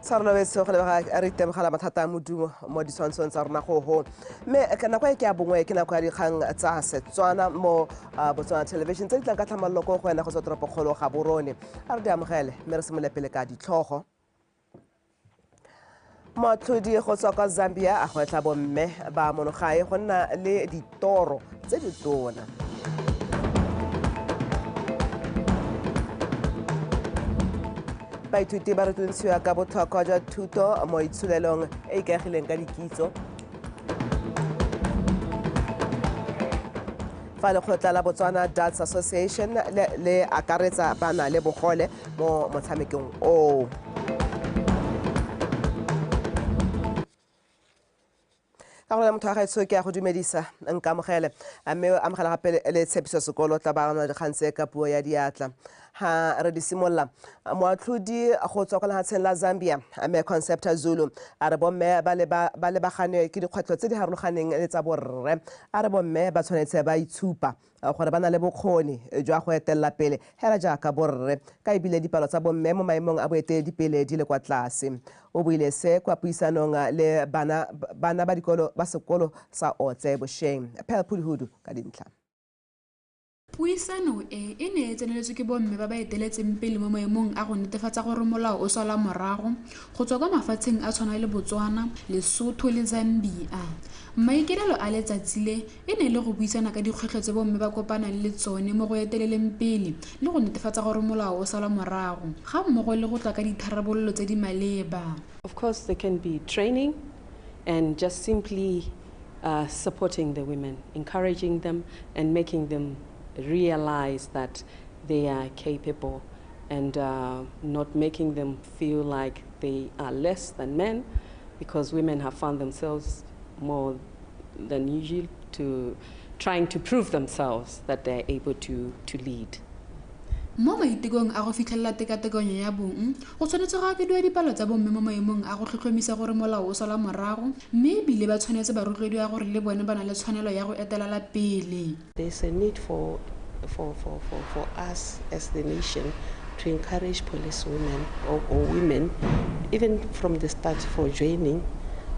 Sarnaweso ga re temogela mathata a modumo mo ditshwantshong tsa rona go mme ka nako e ke a bongwe ke nako ya dikgang tsa SETSWANA mo Botswana television tse di tlang ka tlhamaloko go wena go tswa toropokgolo ga borone a re di amogele mme re simolole pele ka ditlhogo. Moatlhodi go tswa kwa Zambia a gwetla bomme ba monogae go nna le ditoro tse di tona. Baithuti ba rutlwisiwa ka botlhokwa jwa thuto mo itsholelong e ikaegileng ka dikitso. Fa lekgotla la Botswana Darts Association le akaretsa bana le bogole mo motshamekong o. Ka go motho a gaetso ke a go dumedisa nka amogele mme amogela gape le tshepiso sekolo tla ba gana dikgang tse ka puo ya diatla ha re di simolla moatlhodi go tswa kwa lehatsheng la Zambia mme Concepta Zulu a re bomme ba lebagane ke dikgwetlho tse di harologaneng le tsa borre a re bomme ba tshwanetse ba itshupa gore ba na le bokgoni jwa go etelela pele hela jaaka borre ka ebile dipalo tsa bomme mo maemong a boeteledipele di le kwa tlase o buile se kwa puisanong le bana ba dikolo ba sekolo sa otse bosheng Pelpulhudu ka dintlha. Puisano e ne e tseneletswe ke bomme ba ba eteletseng pele mo maemong a go netefatsa gore molao o sala morago go tswa kwa mafatsheng a tshwana le Botswana, Lesotho le Zambia. Maikerelo a letsatsi le e ne le go buisana ka dikgwetlho tse bomme ba kopanang le tsone mo go eteleleng pele le go netefatsa gore molao o sala morago ga mmogo le go tla ka ditharabololo tse di maleba. Of course, there can be training and just simply supporting the women, encouraging them and making them realize that they are capable and not making them feel like they are less than men, because women have found themselves more than usual to trying to prove themselves that they're able to lead. Mo maitekong a go fitlhella tekatekanyo ya bong go tshwanetse go akediwa dipalo tsa bomme mo maemong a go tlhotlhomisa gore molao o sala morago mme ebile ba tshwanetse ba rotloediwa gore le bone ba na le tshwanelo ya go etelela pele. There's a need for us as the nation to encourage police women or women even from the start for joining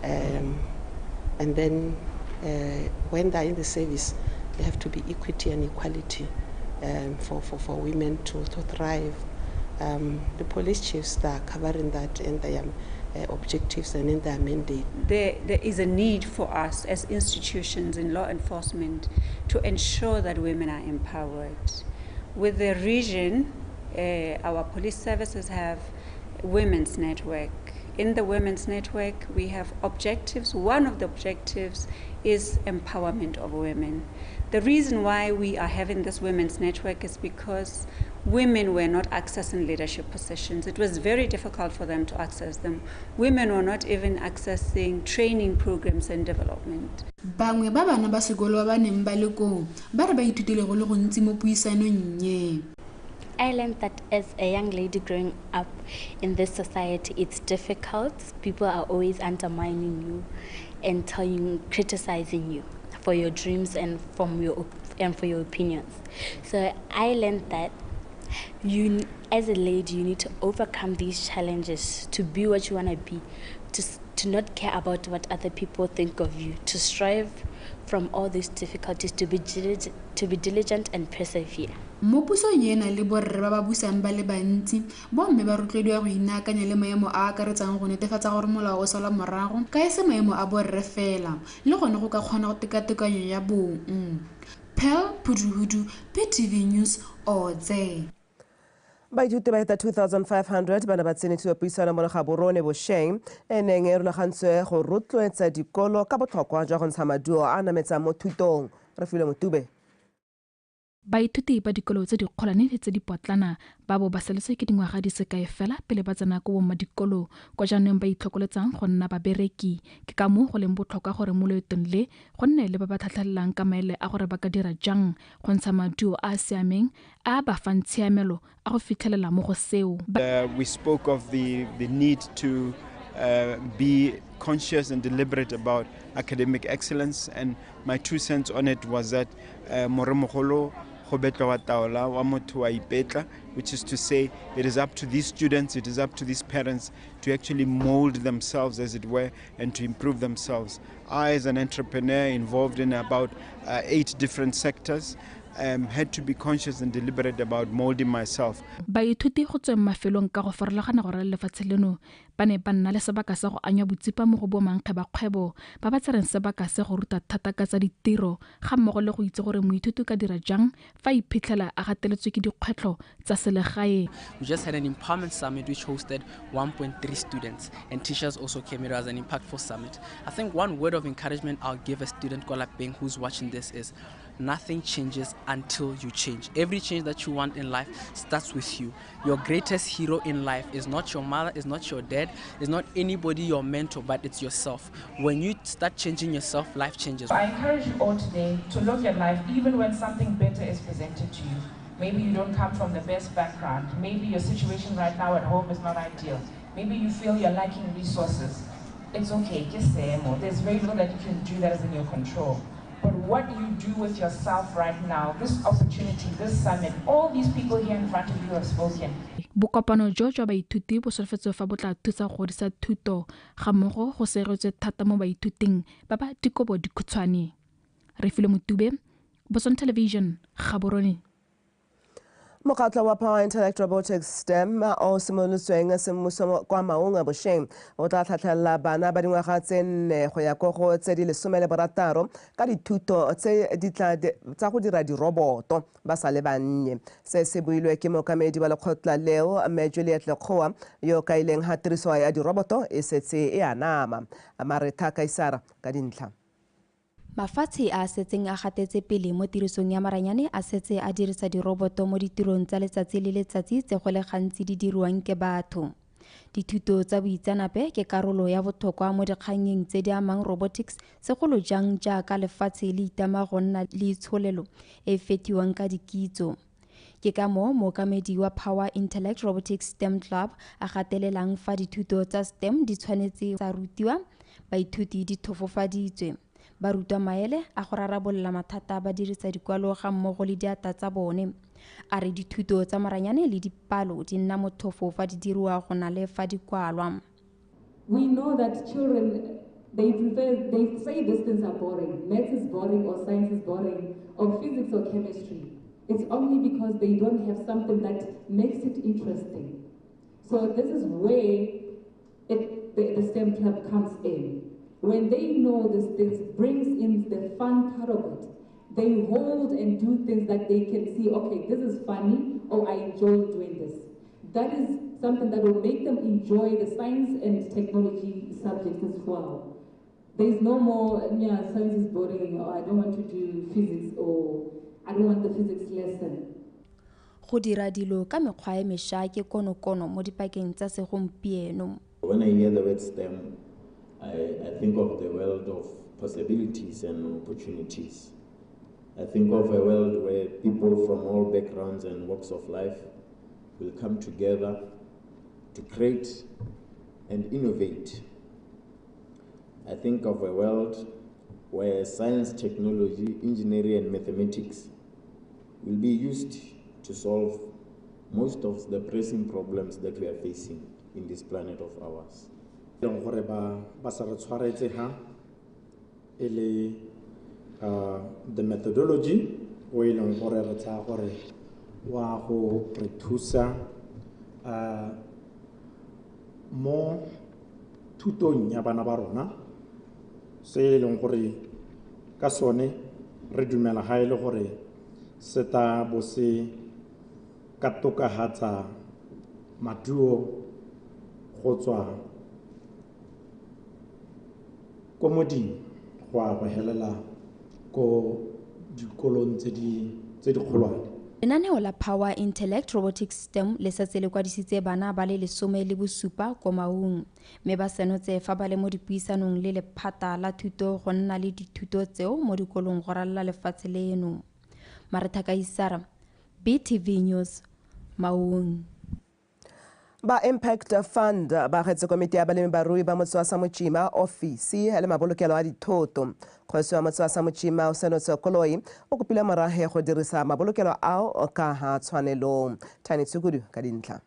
and then when they're in the service there have to be equity and equality for women to thrive. The police chiefs that are covering that in their objectives and in their mandate. There is a need for us as institutions in law enforcement to ensure that women are empowered. With the region, our police services have women's network. In the women's network, we have objectives. One of the objectives is empowerment of women. The reason why we are having this women's network is because women were not accessing leadership positions. It was very difficult for them to access them. Women were not even accessing training programs and development. Bangwe ba bana ba sekolo ba neng ba le ko ba re ba ithutile go le gontsi mo puisanong nye. I learned that as a young lady growing up in this society, it's difficult. People are always undermining you and criticizing you for your dreams and for your opinions. So I learned that you, as a lady, you need to overcome these challenges to be what you want to be, to not care about what other people think of you, to strive from all these difficulties, to be diligent and persevere. Mo pusong yena le borre ba ba busang ba le bantsi bomme ba rotloediwa go inaakanya le maemo a akaretsang go netefatsa gore molao o sala morago ka ese maemo a borre fela le gone go ka kgona go tekatekanyo ya bong. Pelpulhudu, PTV News Otse. Baithuti ba eta 2,500 bana ba tsenetswe puisano mo ga borone bosheng e neng e rulagantswe go rotloetsa dikolo ka botlhokwa jwa go ntsha maduo a nametsang mo thutong re file motube. Baithuti ba dikolo tse di kgolane le tse di potlana ba bo ba seletse ke dingwaga di sekae fela pele ba tsena ko bomma dikolo kwa jaanong ba itlhokoletsang go nna babereki ke ka moo go leng botlhokwa gore mo loetong le go nne le ba ba tlhatlhalelang ka maele a gore ba ka dira jang go ntsha maduo a siameng a ba fang tshiamelo a go fitlhelela mo go seo. We spoke of the need to be conscious and deliberate about academic excellence, and my 2 cents on it was that Moremogolo go betla wa taola wa motho wa ipetla, which is to say it is up to these students, it is up to these parents to actually mold themselves, as it were, and to improve themselves. I, as an entrepreneur involved in about 8 different sectors, had to be conscious and deliberate about molding myself. Baithuti go tsweng mafelong ka go farologana go rala lefatshe leno ba ne ba nna le sebaka sa go anya botsipa mo go bomankge ba kgwebo ba ba tsereng sebaka se go ruta thata ka tsa ditiro ga mmogo le go itse gore moithuti ka dira jang fa iphitlhela a gateletswe ke dikgwetlho tsa selegae. We just had an empowerment summit which hosted 1.3 students, and teachers also came here as an impactful summit. I think one word of encouragement I'll give a student who's watching this is nothing changes until you change. Every change that you want in life starts with you. Your greatest hero in life is not your mother, is not your dad, is not anybody your mentor, but it's yourself. When you start changing yourself, life changes. I encourage you all today to look at life even when something better is presented to you. Maybe you don't come from the best background. Maybe your situation right now at home is not ideal. Maybe you feel you're lacking resources. It's okay, just say more. There's very little that you can do that is in your control. But what you do with yourself right now, this opportunity, this summit, all these people here in front of you have spoken. Bokopano jo jwa baithuti bo solofetse fa bo tla thusa go godisa thuto ga mmogo go seretswe thata mo baithuting ba ba dikobo dikhutshwane. Re file Motube, Botswana Television, Gaborone. Mokgatlo wa Power Intellect Robotics STEM o simolotsweng semmuso kwa Maunga Bosheng o tla tlhatlhelela bana ba dingwaga tse 4 go ya go tse di 16 ka dithuto tsa go dira diroboto ba sa le bannye. Se se builwe ke mookamedi wa lekgotla leo Mme Juliet Lekgowa yo ka ileng ha tiriso ya diroboto e setse e anama. Maretha Kaisara ka dintlha. Mafatshe a setseng a gatetse pele mo tirisong ya maranyane a setse a dirisa diroboto mo ditirong tsa letsatsi le letsatsi tse go le gantsi di dirwang ke batho. Dithuto tsa boitsanape ke karolo ya botlhokwa mo dikganyeng tse di amang robotics segolo jang jaaka lefatshe le itama go nna le tsholelo e fetiwang ka dikitso. Ke ka moo mookamedi wa Power Intellect Robotics STEM Club a gatelelang fa dithuto tsa STEM di tshwanetse tsa rutiwa baithuti di thofofaditswe. Baruta maele a go rarabolla mathata ba dirisa dikwalo ga mmogo le diata tsa bone. A re dithuto tsa maranyane le dipalo di nna motlhofo fa di dirwa go na le fa di kwalwa. We know that children, they say these things are boring. Maths is boring or science is boring or physics or chemistry. It's only because they don't have something that makes it interesting. So this is where the STEM club comes in. When they know this brings in the fun part of it, they hold and do things that they can see, okay, this is funny, or I enjoy doing this. That is something that will make them enjoy the science and technology subjects as well. There's no more, yeah, science is boring, or I don't want to do physics, or I don't want the physics lesson. Go dira dilo ka mekgwa e mešwa ke konokono mo dipakeng tsa segompieno. When I hear the word STEM, I think of the world of possibilities and opportunities. I think of a world where people from all backgrounds and walks of life will come together to create and innovate. I think of a world where science, technology, engineering, and mathematics will be used to solve most of the pressing problems that we are facing in this planet of ours. The methodology wa go re thusa mo thutong ya bana ba rona se leng gore ka sone re dumela ha ile gore se ta bo se ka tokahatsa maduo go tswa ko moding go a go helela ko dikolong tse di kgolwane. Lenaneo la Power Intellect Robotics STEM le setse le kwadisitse bana ba le 17 ko Maung, mme ba senotse fa ba le mo dipuisanong le lephata la thuto go nna le dithuto tseo mo dikolong go ralla lefatshe leno. Maretha Kaisara, BTV News, Maung. ba Impact Fund ba kgetse komiti ya balemi barui ba motse wa Samochima ofisi le mabolokelo a dithoto. Kgosi wa motse wa Samochima o Senotse Koloi o kopile morahe go dirisa mabolokelo ao ka ha tshwanelo. Tani Tsukudu ka dintlha.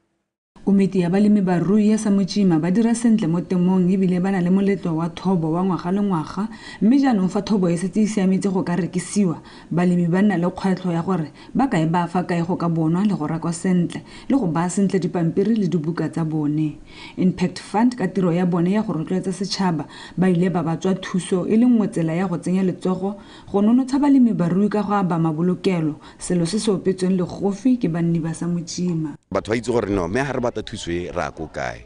Komiti ya balemi barui ya Samochima ba dira sentle mo temong ebile ba na le moletlo wa thobo wa ngwaga le ngwaga mme jaanong fa thobo e setse e siametse go ka rekisiwa balemi ba nna le kgwetlho ya gore ba kae ba fa kae go ka bonwa le go rakwa sentle le go ba sentle dipampiri le dibuka tsa bone. Impact Fund ka tiro ya bone ya go rotloetsa setšhaba ba ile ba batswa thuso e le nngwe tsela ya go tsenya letsogo go nonotsha balemi barui ka go aba mabolokelo selo se se opetsweng le gofi ke banni ba Samochima. Batho ba itse gore no me ha re batla thuso e ra go kae.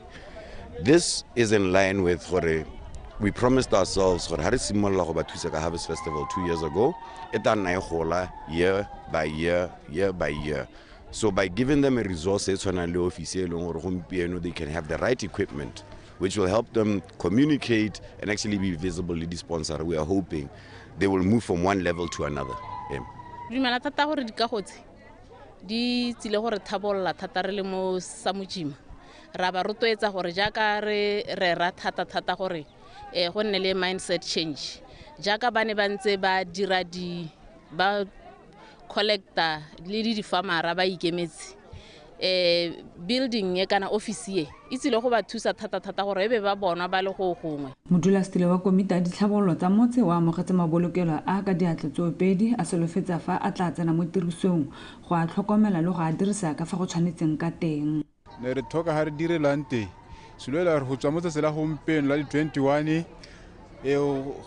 This is in line with gore we promised ourselves gore ha re simolla go ba thusa ka Harvest Festival 2 years ago e tla nna e gola year by year. So by giving them a resource e tshwanang le office e leng gore gompieno they can have the right equipment which will help them communicate and actually be visible le di-sponsor. We are hoping they will move from one level to another. Dumela thata gore dikagotse di tsile gore thabolla thata re le mo Samochima ra ba rotloetsa gore jaaka re ra thata gore go nne le mindset change jaaka bane ba ntse ba dira ba collector le di farmera ba ikemetse building e kana office e tsile go ba thusa thata gore ebe ba bona ba le go gongwe. Modulasetilo wa komiti ya ditlhabololo tsa motse wa amogetse mabolokelo a ka diatla tsoopedi a solofetsa fa a tla tsena mo tirisong go a tlhokomela le go a dirisa ka fa go tshwanetseng ka teng. Ne re thoka ha re direlang teng seloela re go tswa mo tsela gompieno la di 21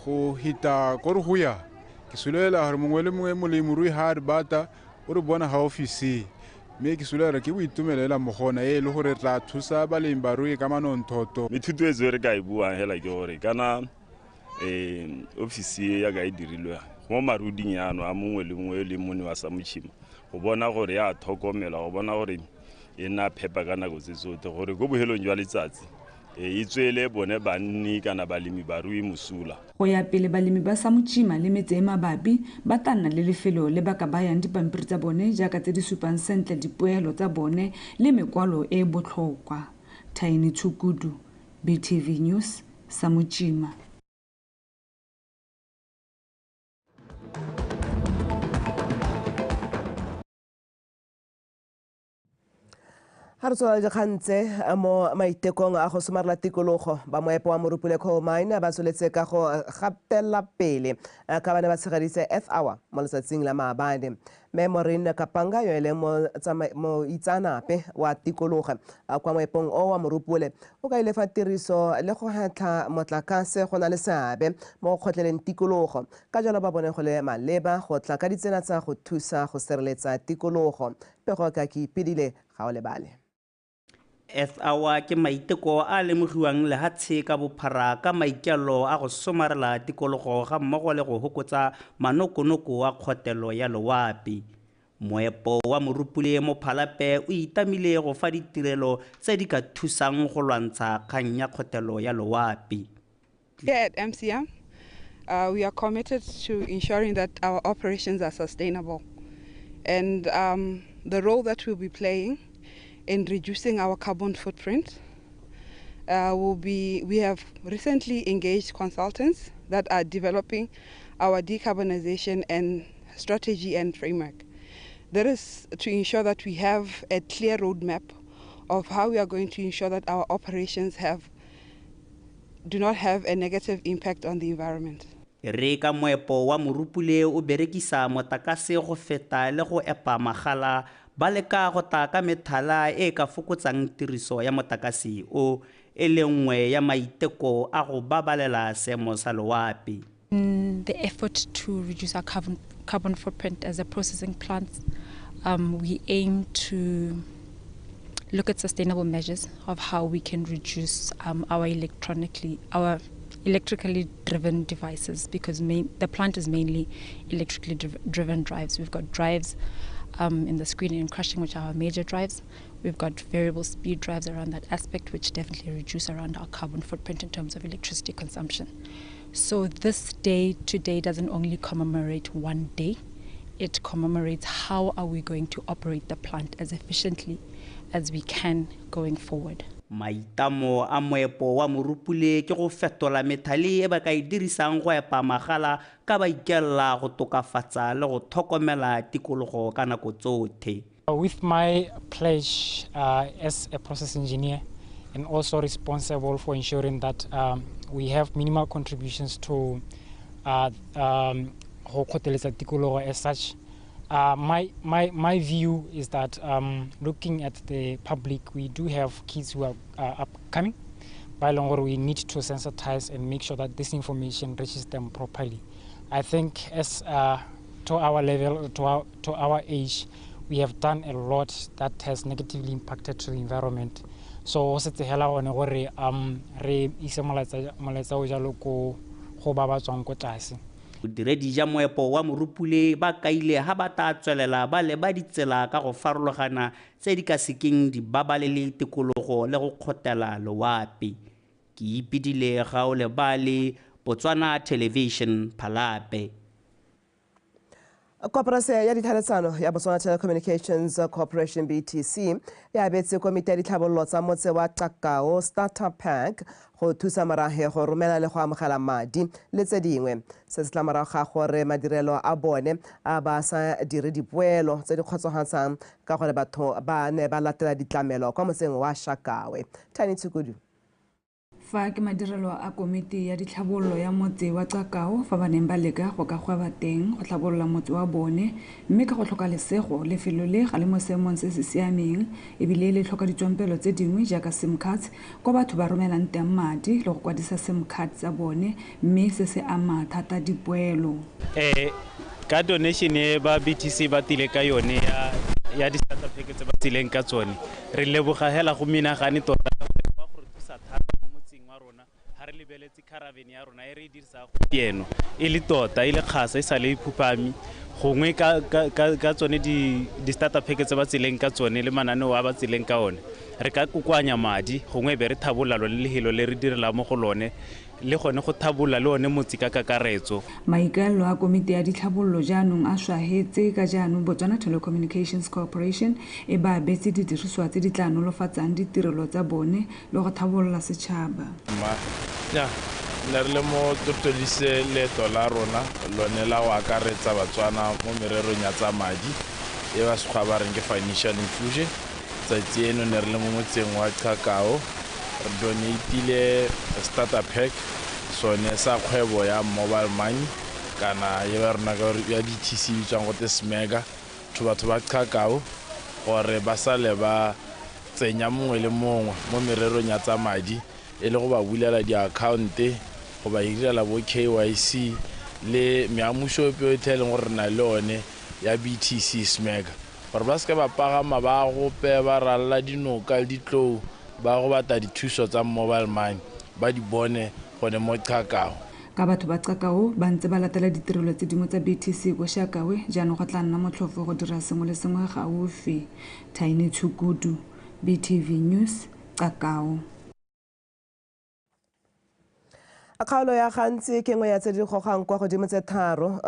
go hita go re go ya ke seloela gore mongwe le mongwe molemorui ha re bata o re bona ha office me ke seloela ke boitumelela mogona le gore tla thusa balemi barui ka manonthoto. Methuto e tswe re ka e buang hela ke gore kana office ya ga e dirilwe mo maruding yano a mongwe le mongwe le mone wa Samochima go bona gore ya thokomela go bona gore e na phepa ka nako tse tsotlhe gore go bohelong jwa letsatsi e tswele bone banni kana balemi barui musula. Go ya pele balemi ba Samochima le metse e mabapi ba tla nna le lefelo le ba ka bayang dipampiri tsa bone jaaka tse di supang sentle dipoelo tsa bone le mekwalo e botlhokwa. Tiny Tsukudu, BTV News, Samochima. Ha re tswela dikgantse mo maitekong a go somarela tikologo ba moepo wa morupule coal mine ba soletse ka go gatela pele ka bane ba tshegaditse Earth Hour mo letsatsing la maabane. Memorin Kapanga yo ele mo itsanape wa tikologo kwa moepong o wa morupule o ka ile fa tiriso le go hetla motlakase go na le seabe mo go kgotleleng tikologo ka jalo ba bone go le maleba go tla ka ditsena tsa go thusa go sireletsa tikologo pego ka ke ipedile ga o lebale. Earth Hour ke maiteko a lemogiwang lehatshe ka bophara ka maikelo a go somarela tikologo ga mmogo le go hokotsa manokonoko a kgotelo ya loapi. Moepo wa morupule mo Phalape o itamile go fa ditirelo tse di ka thusang go lwantsha kgang ya kgotelo ya loapi. Here at MCM, we are committed to ensuring that our operations are sustainable, and the role that we'll be playing in reducing our carbon footprint we have recently engaged consultants that are developing our decarbonization and strategy and framework. That is to ensure that we have a clear roadmap of how we are going to ensure that our operations do not have a negative impact on the environment. Re ka moepo wa morupule o berekisa motakase go feta le go epa magala ba leka go ta ka methala e ka fokotsang tiriso ya motakase o e le nngwe ya maiteko a go babalela seemo sa loapi. In the effort to reduce our carbon footprint as a processing plant, we aim to look at sustainable measures of how we can reduce our electrically driven devices, because the plant is mainly electrically driven drives. We've got drives in the screening and crushing, which are our major drives. We've got variable speed drives around that aspect, which definitely reduce around our carbon footprint in terms of electricity consumption. So this day today doesn't only commemorate one day, it commemorates how are we going to operate the plant as efficiently as we can going forward. Maitamo a moepo wa morupule ke go fetola methale e ba ka e dirisang go epa magala ka ba ikella go tokafatsa le go tlhokomela tikologo ka nako tsotlhe. With my pledge as a process engineer and also responsible for ensuring that we have minimal contributions to tikologo as such, my view is that looking at the public, we do have kids who are upcoming. By longer, we need to sensitize and make sure that this information reaches them properly. I think as to our level, to our age, we have done a lot that has negatively impacted to the environment. So se tsela gone gore re ise molaetsa o jalo go ba ba tswang ko tlase. Bodiredi ja moepo wa morupule ba kaile ha ba ta tswelela ba le ba ditsela ka go farologana tse di ka sekeng di babalele tikologo le go khotela loapi. Ke ipidile ga o le bale Botswana Television Phalape. Koporasi ya dithaletsano ya Botswana Telecommunications Corporation BTC ya betse komite ya ditlhabololo tsa motse wa Dikgang Starter Pack go thusa marage go romela le go amogela madi le tse dingwe. Se se tla morago ga gore madirelo a bone a ba sa dire dipoelo tse di kgotsogatsang ka gore batho ba ne ba latela ditlamelo kwa motseng wa Shakawe. Tani Tsukudu. Fa ke madirelo a komiti ya ditlhabololo ya motse wa Dikgang fa ba neng ba leka go ka gwaba teng go tlhabolola motse wa bone mme ka go tlhoka lesego lefelo le ga le mo seemong se se siameng ebile le tlhoka ditsompelo tse dingwe jaaka sim cards kwa batho ba romelang teng madi le go kwadisa sim card tsa bone mme se se ama thata dipoelo. Ka donation e ba BTC ba tile ka yone ya di starter pack tse ba tsileng ka tsone re leboga hela go menagane tota lebeletse caravan ya rona e re dirisa go pieno e le tota e le khasa e sa le iphupami gongwe ka tsone di starter pack tse ba tsileng ka tsone le mananeo a ba tsileng ka one re ka kokoanya madi gongwe be re thabolla le lehelo le re direla mo go lone le gone go thabolla le one motse ka kakaretso. Maikaelelo a komiti ya ditlhabololo jaanong a swahetse ka jaanong Botswana Telecommunications Corporation e ba betse didiriswa tse di tla nolofatsang ditirelo tsa bone le go thabolola setšhaba. Ja, le mo totodise leeto la rona lone la go akaretsa Batswana mo mererong ya tsa madi e ba sekgwa ba reng ke financial inclusion. Tsatsi eno ne re le mo motseng wa Dikgang re donatile starter pack sone sa kgwebo ya mobile money kana ye ba rona ya BTC bitswang go te smega to batho ba Dikgang gore ba sale ba tsenya mongwe le mongwe mo mererong ya tsa madi e le go ba bulela di-account go ba irela bo KYC le meamuso epe e teleng gore na le one ya BTC smega gore ba se ba pagama ba go pe ba ralla dinoka le ditlou ba go bata dithuso tsa mobile money ba di bone gone mo Dikgang. Ka batho ba Dikgang ba ntse ba latela ditirelo tse dingwe tsa BTC go Shakawe jaanong go tla nna motlhofo go dira sengwe le sengwe gaufi. Tiny Tsukudu, BTV News, Dikgang. Kgaolo ya gantsi ke nngwe ya tse di gogang kwa godimo tse tharo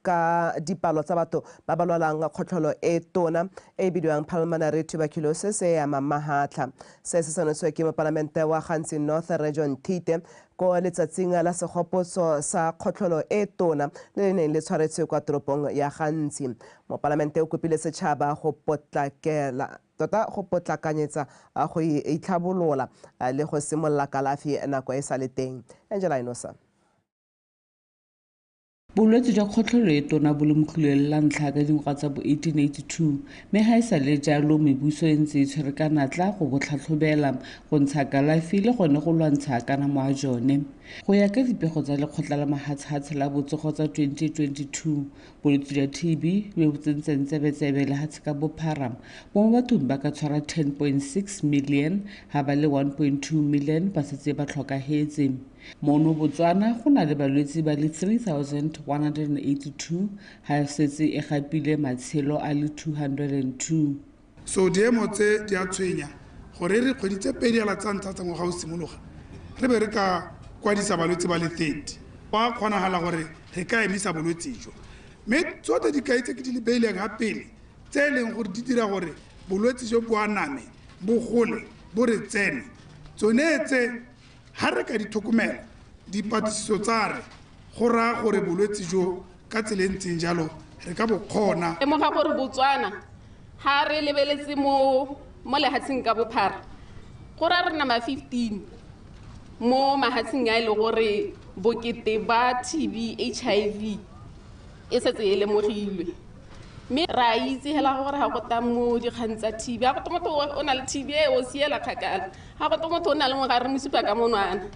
ka dipalo tsa batho ba ba lwalang kgotlholo e tona e bidiwang pulmonary tuberculosis e ama mahatla. Se se sanotswe ke moparlamente wa gantsi North Region Tite ko letsatsing la segopotso sa kgotlholo e tona le le neng le tshwaretswe kwa toropong ya gantsi. Moparlamente o kopile setšhaba go potlakanyetsa go itlhabolola le go simolola kalafi nako e sa le teng. Angela Inosa. Bolwetse jwa kgotlholo e tona bo lemogilwe la ntlha ka dingwaga tsa bo 1882 mme ga e sa le jalo mebuso e ntse e tshwere ka natla go bo tlhatlhobela go ntsha kalafi le gone go lwantsha kanamo a jone. Go ya ka dipego tsa lekgotla la mahatshatshe la botsogo tsa 2022 bolwetse jwa TB bo tsentseng tsebetsebe le hatshe ka bophara mo bathong ba ka tshwara 10.6 million ha ba le 1.2 million ba setse ba tlhokagetse. Mono Botswana go na le balwetse ba le 3,182 ha setse e gapile matshelo a le 202. So diemo tse di a tshwenya gore re kgweditse pedi ya latsantsha tsa ngwaga o simologa re be re ka kwadisa balwetse ba le 30 wa kgonagala gore re ka emisa bolwetse jo mme tsotlhe dikai tse ke di le beileng ga pele tse e leng gore di dira gore bolwetse jo bo aname bo gole bo re tsene tsone tse ha re ka di tlhokomela dipatlisiso tsa re go raya gore bolwetse jo ka tselentseng jalo re ka bo kgona mo ga gore Botswana ha re lebeletse mo lehatsheng ka bophara go ra re nama 15 mo mahatsheng a ile gore bokete ba TB HIV e setse e lemogilwe mme ra itse hela gore ha go ta mo dikgang tsa TB ha go to motho o na le TB o siela kgakala ha go to motho o na le mogare mo supa ka monwana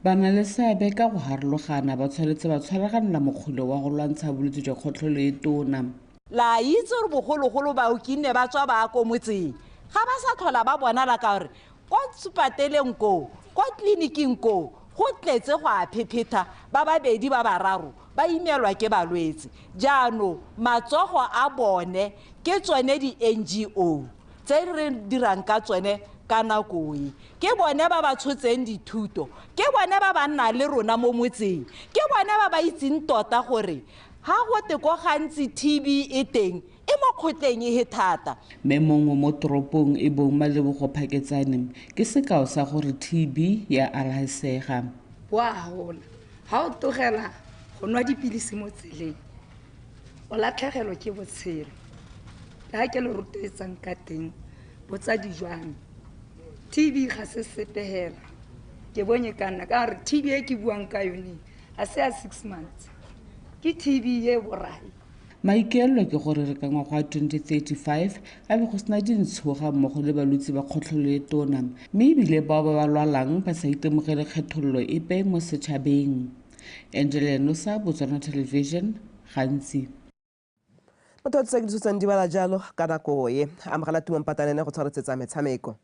bana le seabe ka go harologana ba tshwanetse ba tshwaraganela mogolo wa go lwantsha bolwetse jwa kgotlholo e tona la itse gore bogologolo baoki nne ba tswa ba ko motseng ga ba sa tlhola ba bonala ka gore kwa supateleng ko kwa tleliniking ko go tletse go a phephetha ba babedi ba bararo ba imelwa ke balwetse jaanong matsogo a bone ke tsone di-NGO tse re dirang ka tsone ka nakoe ke bone ba ba tshotseng dithuto ke bone ba ba nna le rona mo motseng ke bone ba ba itseng tota gore ha go te ko gantsi TB e teng e mo kgotleng e thata mme mongwe mo toropong e bong Malebogo Phaketsane ke sekao sa gore TB ya alhaisega wa hola ha o togela go nwa dipilisi mo tseleng o latlhegelwa ke botshelo ha ke le rutetsang ka teng botsa dijwang TB ga se sepehela ke bonye kana ka re TB e ke buang ka yone a se a 6 months ke TB ye borai maikelo ke gore re ka ngwaga 2035 a be go sena dintshoga mmogo le balwetse ba kgotlholo e tona mme ebile bao ba ba lwalang ba sa itemogele kgethololo epe mo setšhabeng Angela Nosa Botswana Television gantsi motho tse ke ditsotsang di bala jalo ka nako e amogela tumang patanene go tshwaretsetsa metshameko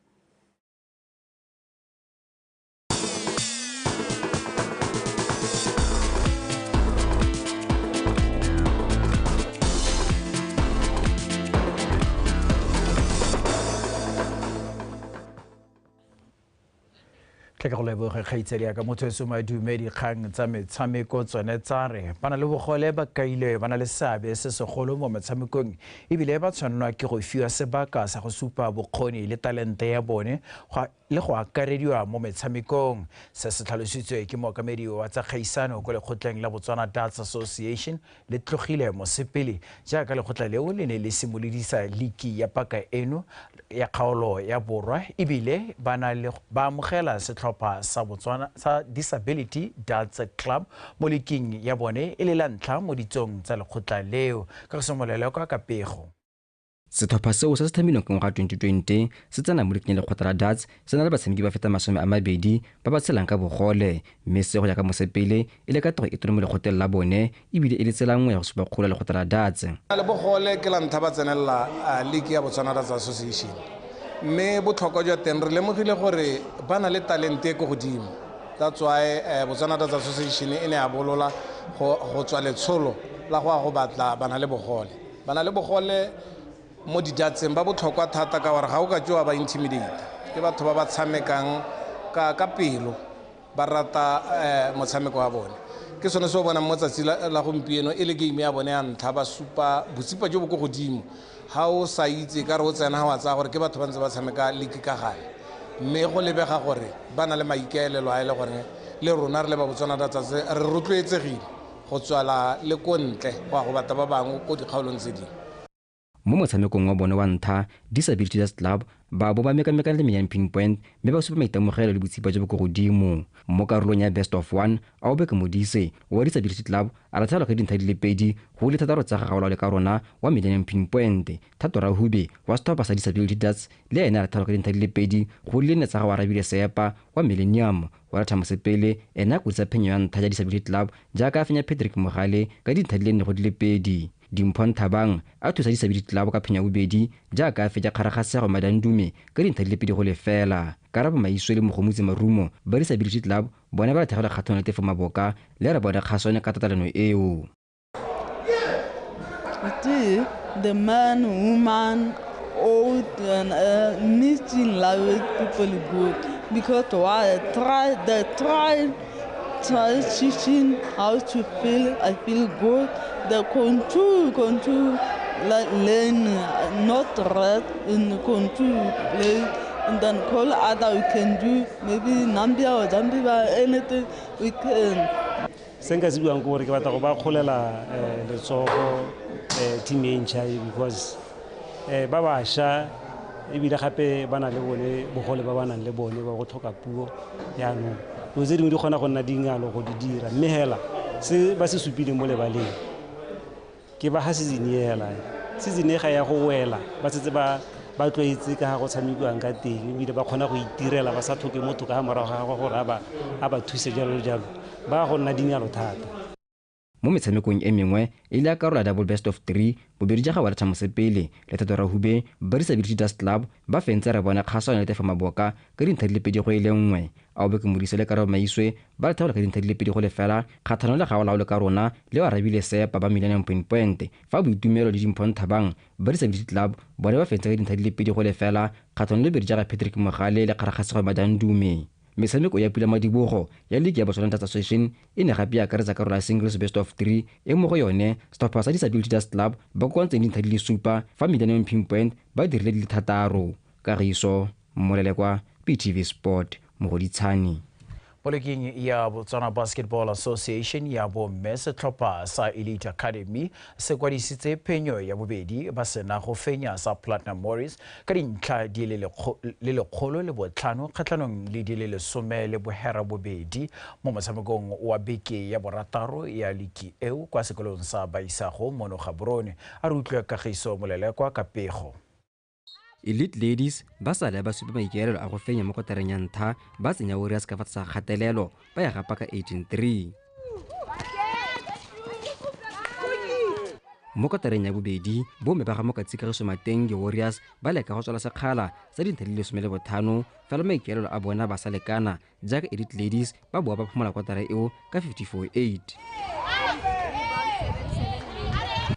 ke go leboga kgaitsedi ka motho se madumedi kgang tsa metshameko tsone tsa re bana le bogole ba kaile bana le seabe se segolo mo metshamekong ebile ba tshwanelwa ke go fiwa sebaka sa go supa bokgoni le talente ya bone le go akarediwa mo metshamekong se se tlhalositswe ke mookamedi wa tsa kgaisano ko lekgotleng la Botswana Darts Association le tlogile mosepele jaaka lekgotla leo le ne le simolodisa liki ya paka eno ya kgaolo ya borwa ebile ba amogela setlhopha sa Botswana sa Disability Darts Club mo liking ya bone e le la ntlha mo ditsong tsa lekgotla leo ka go simolola ka kapego setlhopha seo se se thomilweng ka ngwaga 2020 se tsena mo liking ya lekgotla la darts se na le batshameki ba feta 20 ba ba tshelang ka bogole mme se go ya ka mosepele e le ka toro e tone mo lekgotleng la bone ebile e le tsela nngwe ya go supa kgolo ya lekgotla la darts le bogole ke la ntlha ba tsenela league ya Botswana Darts Association mme botlhokwa jwa teng re lemogile gore ba na le talente e ko godimo that's why Botswana Darts Association e ne ya bolola go tswa letsholo la go batla bana le bogole mo dijatseng ba botlhokwa thata ka gore ga o ka tsewa ba intimidate ke batho ba ba tshamekang ka pelo ba rata motshameko wa bone ke sone se o bonang mo tsatsi la gompieno e le game ya bone ya ntlha ba supa botsipa jo bo go godimo ha o sa itse ka re o tsena ha wa tsaya gore ke batho ba ntse ba tshameka league ka gale mme go lebega gore ba na le maikaelelo a ile gore le rona re le ba Botswana Darts re rotloetsegile go tswala le ko ntle go batla ba bangwe ko dikgaolong tse dingwe mo motshamekong wa bone wa ntlha Disability Darts Club ba bo ba mekamekana le menyang pinpoint mme ba supa maitemogelo le botsipa jo bo go godimo mo karolong ya best of 1 a o beke modise wa Disability Club a latlhelwa ke dintlha di le pedi go le thataro tsa gagwe le ka rona wa Millennium Pinpoint thatora hube wa setlhopha sa Disability Darts le ena a latlhelwa ke dintlha di le pedi go le ne tsa ga wa Rabile Sepa wa Millennium wa Thamo Sepele ena go tsa phenyo ya ntlha ya Disability Club jaaka a fenya Patrick Mogale ka dintlha di le go di le pedi Dimphon Thabang a thusa Disability Club ka phenya bobedi jaaka a fetsa kgaragasego Madandume ka dintlha di le pedi go le fela Karabo Maiswe le Mogomotsi Marumo ba Disability Club bona ba latlhegela kgatlhano le tefo Maboka le re bona kgasone ka tatalano eo the man, woman, old and meeting like people good because why they try teaching how to feel. I feel good. They continue learn, not rest and continue to play, and then call other we can do, maybe Nambia or Zambiba, anything we can. Senga se buang gore ke batla go ba kgolela letsogo team e ntšha because ba bašwa ebile gape ba na le bone bogole ba ba nang le bone ba go tlhoka puo yaanong dilo tse dingwe di kgona go nna dingalo go di dira mme hela se ba se supileng mo lebaleng ke ba ga season e ga ya go wela ba setse ba tlwaetse ka ga go tshamekiwang ka teng ebile ba kgona go itirela ba sa tlhoke motho ka morago ga gagwe gore a ba thuse jalo ba go nna dingalo thata. Mo metshamekong e mengwe e ile a karolo ya double best of 3 bobedi ja ga wa letha mosepele le Thato Hube ba Disability Dust Club ba fentse re bona kgaso ya tefa maboka ka dintlha di le pedi go ile nngwe a obe ke modise le karabo maiswe ba le thaola ka dintlha di le pedi go lefela kgathano le ga o laole ka rona le wa rabile sepa ba Millennium Point fa boitumelo le dimphon thabang ba Disability Club bone ba fentse ka dintlha di le pedi go lefela kgathano le bedi ja ga Patrick Mogale le kgaragasego Madandume. Metshameko ya pula madibogo ya League ya Botswana Association e ne gape ya akaretsa karolo ya singles best of 3 e mo go yone setlhopha sa Disability Dust Club ba kokoantseng dintlha di le supa fa Millennium Point ba dirile di le 6. Kagiso Molelekwa, PTV Sport, Mogoditshane. Polekeng ya Botswana Basketball Association ya bomme setlhopha sa Elite Academy se kwadisitse phenyo ya bobedi ba sena go fenya sa Platinum Morris ka dintlha di le 105 kgatlhanong le di le 10 le bohera bobedi mo motshamekong wa beke ya borataro ya ligi eo kwa sekolong sa Baisago mono Gaborone a re utlwe Kagiso Molelekwa ka pego. Elite Ladies ba sale ba supa maikaelelo a go fenya mo kotareng ya ntlha ba tsenya Warriors ka fa tsa kgatelelo ba ya gapa ka 18-3. Mo kotareng ya bobedi bomme ba ga Mokatsi Kagiso Mateng ke Warriors ba leka go tswala sekgala sa dintlha di le 15 fela maikaelelo a bona ba sa lekana jaaka Elite Ladies ba boa ba phomola kotara eo ka 54-8.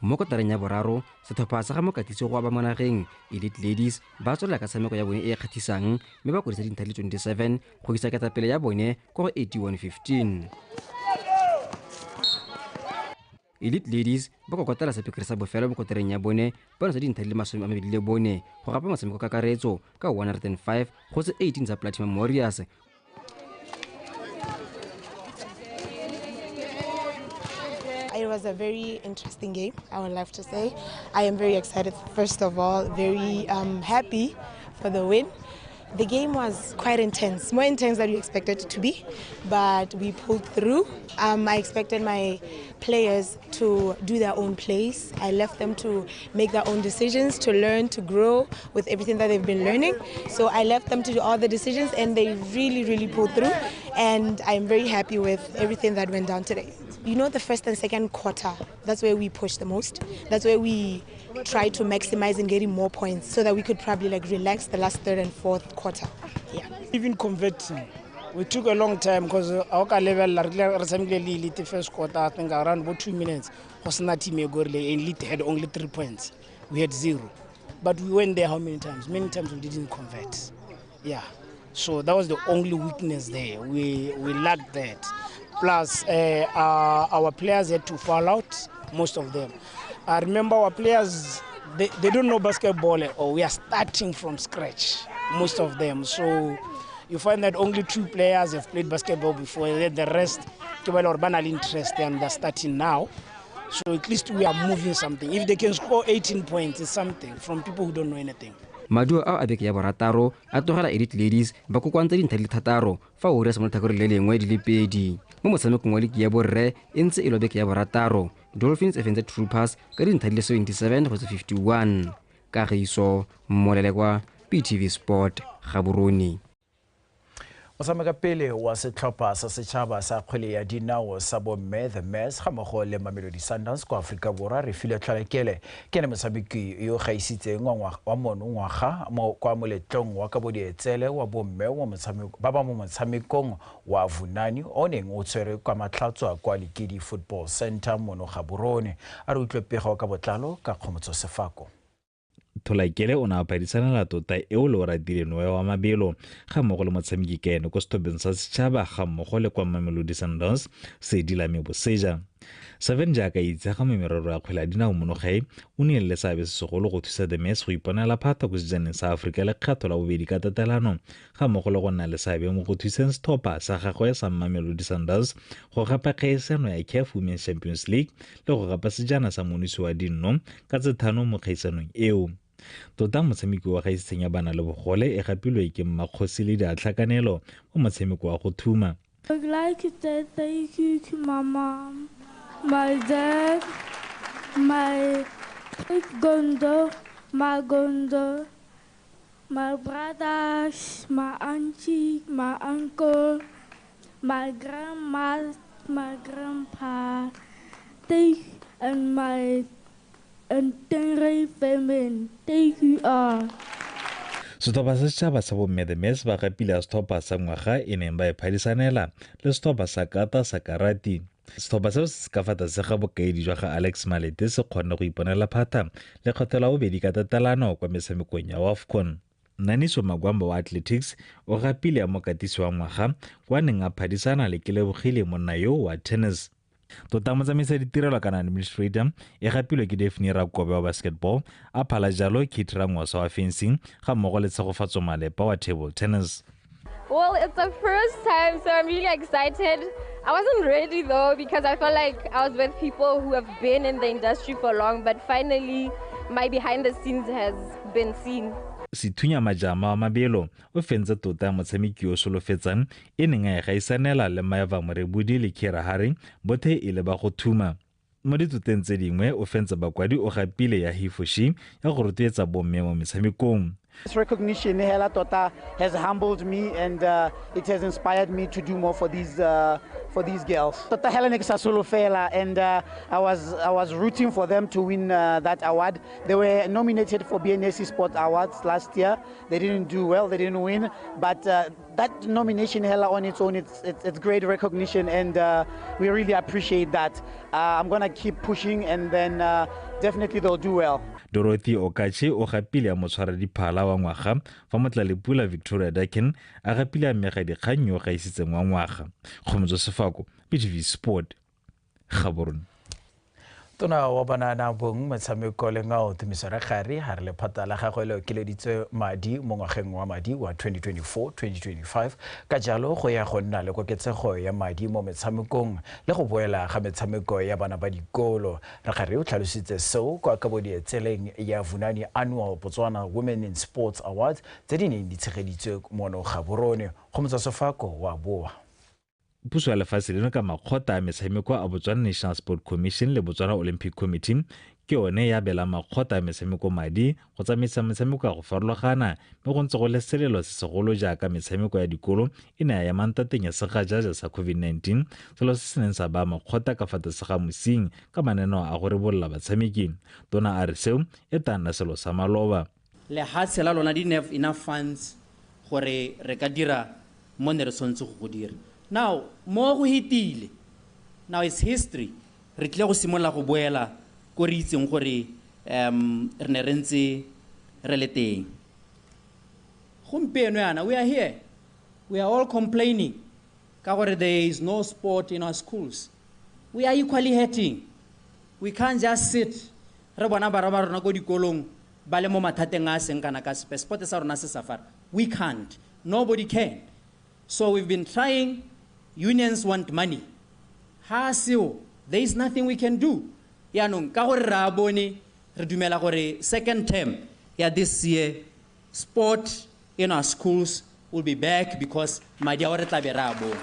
Mo kotareng ya boraro setlhopha sa ga Mokatisi go ba monageng Elite Ladies ba tswelela ka tshameko ya bone e kgatlhisang mme ba kodisa dintlha di le 27 go isa ketapele ya bone go 81-15. Elite Ladies ba kokotela sepikiri sa bofelo mo kotareng ya bone ba ntsha dintlha di le 24 go gapa motshameko kakaretso ka 105 go se 18 tsa Platinum Warriors. It was a very interesting game, I would like to say. I am very excited, first of all, very happy for the win. The game was quite intense, more intense than we expected it to be, but we pulled through. I expected my players to do their own plays. I left them to make their own decisions, to learn, to grow with everything that they've been learning. So I left them to do all the decisions and they really, really pulled through. And I'm very happy with everything that went down today. You know, the first and second quarter, that's where we pushed the most. That's where we tried to maximize and getting more points so that we could probably relax the last third and fourth quarter. Yeah. Even converting, we took a long time because our level, the first quarter, I think around about 2 minutes, Elite had only 3 points. We had 0. But we went there how many times? Many times we didn't convert. Yeah. So that was the only weakness there. We lacked that. Plus, our players had to fall out, most of them. I remember our players, they don't know basketball or we are starting from scratch, most of them. So you find that only 2 players have played basketball before, the rest, banal interest, and they're starting now. So at least we are moving something. If they can score 18 points, it's something from people who don't know anything. Maduo a beke ya borataro a togela Elite Ladies ba kokoantse dintlha di le 6 fa Warriors mo tlhakoreng le lengwe di le 2. Mo motshamekong wa ligi ya borre e ntse e lo beke ya borataro Dolphins e fentse Troopers ka dintlha di le 77 go 51. Kagiso Molelekwa, PTV Sport, Gaborone. Motshameka pele wa setlhopha sa setšhaba sa kgwele ya dinao sa bomme The Mess ga mmogo le Mamelodi Sundowns kwa Aforika Borwa re file tlhalekele ke ne motshameki yo gaisitseng wa monongwaga kwa moletlong wa ka bodietsele wa bomme wa motshameko ba ba mo motshamekong wa Vunani o neng o tshwere kwa Matlhatswa kwa Lekedi Football Center mono Gaborone a re utlwe pego ka botlalo ka Kgomotso Sefako. Tholakele o na phadisana la tota eo le ora direno wa mabelo ga mmogo le motshameki kene ko setopeng sa setšhaba ga mmogo le kwa Mamelodi Sundowns se dilame boseja 7 jaaka itsega mo merero ya kgwele ya dinao monogae o nnile le seabe se segolo go thusa the Mets go iponela phata go sejaneng sa Aforika le kgetho la bobedi ka tatelano ga mmogo le go nna le seabe mo go thuseng setlhopha sa gagwe sa Mamelodi Sundowns go gapa kgaisano ya CAF Women's Champions League le go gapa sejana sa monisi wa dinno ka tse 5 mo kgaisanong eo. Tota motshameki wa gaisitseng ya bana le bogole e gapilwe ke mmakgosi le diatlhakanelo mo motshameko wa go thuma. I would like to say thank you to my mom, my dad, my gondo, my brothers, my auntie, my uncle, my grandma, my grandpa, and my entire family. Thank you all. Setlhopha sa setšhaba sa bomme the Mets ba gapile a setlhopha sa ngwaga e neng ba e phadisanela le setlhopha sa kata sa karate. Setlhopha seo se ka fa tlase ga bokaedi jwa ga Alex Malete se kgonne go iponela phata le kgetho la bobedi ka tatelano kwa metshamekong ya AFCON. Naniso Magwamba wa athletics o gapile a mokatisi wa ngwaga kwa neng a phadisana le Kelebogile monna yo wa tennis. Tota motsamaisa ditirelo kana administrator e gapilwe ke Daphne Rakobe wa basketball a phala jalo Kit Rangwasa wa fencing ga mmogo le Tshegofatso Malepa wa table tennis. Well, it's the first time, so I'm really excited. I wasn't ready though because I felt like I was with people who have been in the industry for long, but finally my behind the scenes has been seen. Sethunya Majama wa Mabelo o fentse tota motshameki o solofetsang e neng a e gaisanela le Maeva Morebudi le Kira Haring bothe e le ba go thuma. Mo ditoteng tse dingwe o fentse bakwadi o gapile ya hifoshi ya go rotloetsa bomme mo metshamekong. This recognition hela tota has humbled me and it has inspired me to do more for these girls. Tota hela ne ke sa solofela and I was rooting for them to win that award. They were nominated for BNSC Sport Awards last year. They didn't do well, they didn't win, but that nomination hela on its own it's great recognition and we really appreciate that. I'm going to keep pushing and then definitely they'll do well. Dorothy Okache o gapile a motshwara diphala wa ngwaga fa Motlalepula Victoria Dakin a gapile a mmega dikgang yo ga isitseng wa ngwaga. Khomotso Sefako, BTV Sport, Gaborone. Tona wa banana bong metshameko le ngao tumisara gare ha re le phata la gagwe le keleditse madi mo ngwageng wa madi wa 2024-2025 ka jalo go ya go nna le koketsego ya madi mo metshamekong le go boela ga metshameko ya bana ba dikolo re gare o tlhalositse seo kwa ka bodi etseleng ya Vunani Annual Botswana Women in Sports Awards tse di neng di tshegeditswe mono Gaborone go motsa Sefako wa boa. Puso ya lefatshe leno ka makgotla a metshameko a Botswana National Sport Commission le Botswana Olympic Committee ke one ya bela makgotla a metshameko madi go tsamaisa metshameko a go farologana mme go ntse go le selelo se segolo jaaka metshameko ya dikolo e ne ya mantateng ya segajaja sa COVID-19 selo se se neng sa ba makgotla ka fa tlase ga mosing ka mananeo a go rebolla batshameki. Tona a re seo e tla nna selo sa maloba. Lehatshe la lona di have enough funds gore re ka dira mo ne re tshwanetse go dira. Now, mo go hitile. Now it's history. Re tle go simolla go boela go re itseng gore re ne re ntse re le teng. Gompieno yana, we are here. We are all complaining ka gore there is no sport in our schools. We are equally hurting. We can't just sit re bona bara ba rona go dikolong ba le mo mathateng a seng kana ka sport sa rona se safara. We can't. Nobody can. So we've been trying. Unions want money. There is nothing we can do. Yanong ka gore ra bone re dumela gore second term ya this year sport in our schools will be back because madi a re tla be ra bone.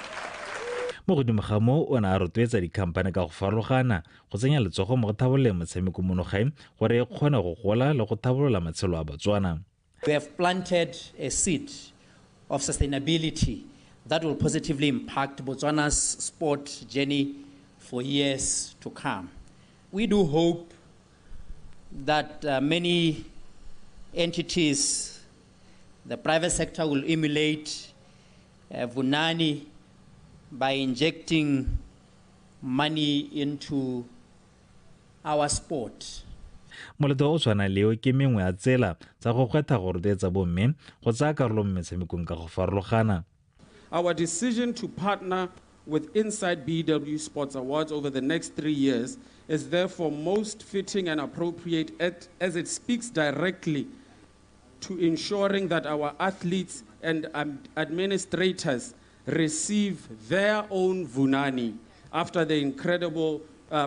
Mo godimo ga mo o na a rotloetsa dikhampane ka go farologana go tsenya letsogo mo go thabololeng motshameko monogae gore e kgone go gola le go thabolola matshelo a Batswana. We have planted a seed of sustainability that will positively impact Botswana's sport journey for years to come. We do hope that many entities, the private sector will emulate Vunani by injecting money into our sport. Moleto o tshwana leo ke mengwe ya tsela tsa go kgwetha go rotloetsa bomme go tsaya karolo mo metshamekong ka go farologana. Our decision to partner with Inside BW Sports Awards over the next 3 years is therefore most fitting and appropriate as it speaks directly to ensuring that our athletes and administrators receive their own vunani after the incredible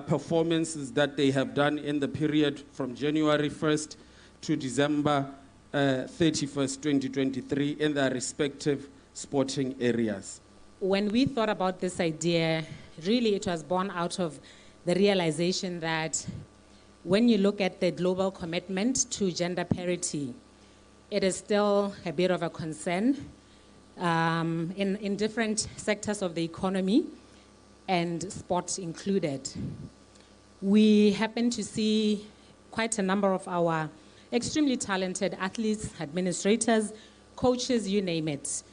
performances that they have done in the period from January 1st to December 31st, 2023 in their respective sporting areas. When we thought about this idea, really it was born out of the realization that when you look at the global commitment to gender parity, it is still a bit of a concern in different sectors of the economy, and sport included. We happen to see quite a number of our extremely talented athletes, administrators, coaches, you name it,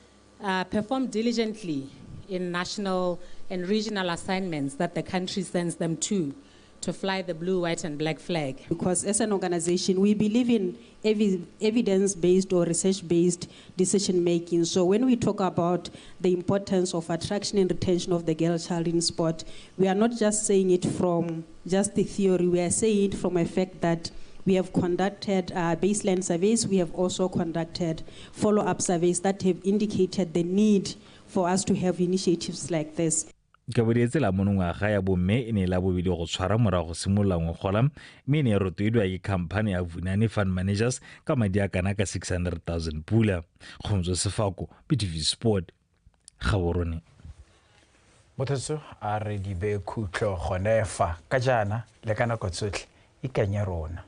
perform diligently in national and regional assignments that the country sends them to fly the blue, white, and black flag. Because as an organization, we believe in evidence-based or research-based decision-making. So when we talk about the importance of attraction and retention of the girl child in sport, we are not just saying it from just the theory, we are saying it from a fact that we have conducted baseline surveys. We have also conducted follow-up surveys that have indicated the need for us to have initiatives like this. ka bodetse la monongwaga ya bomme e ne la bobedi go tshwara morago go simolola ngwagola mme e ne e rotloediwa ke khamphane ya Vunani Fund Managers ka madi a kana ka 600,000 pula. Kgomso Sefako, BTV Sport, Gaborone. Motho a re di be khutlo gonefa ka jana le kana go tsotlhe ikanya rona.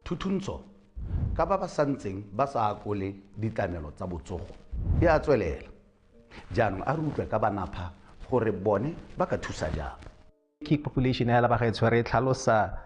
Thuthuntsho ka ba santseng ba sa akole ditlamelo tsa botsogo e a tswelela jaanong a re utlwe ka banapha gore bone ba ka thusa jang. Key population ya la ba ga e tshware tlhalosa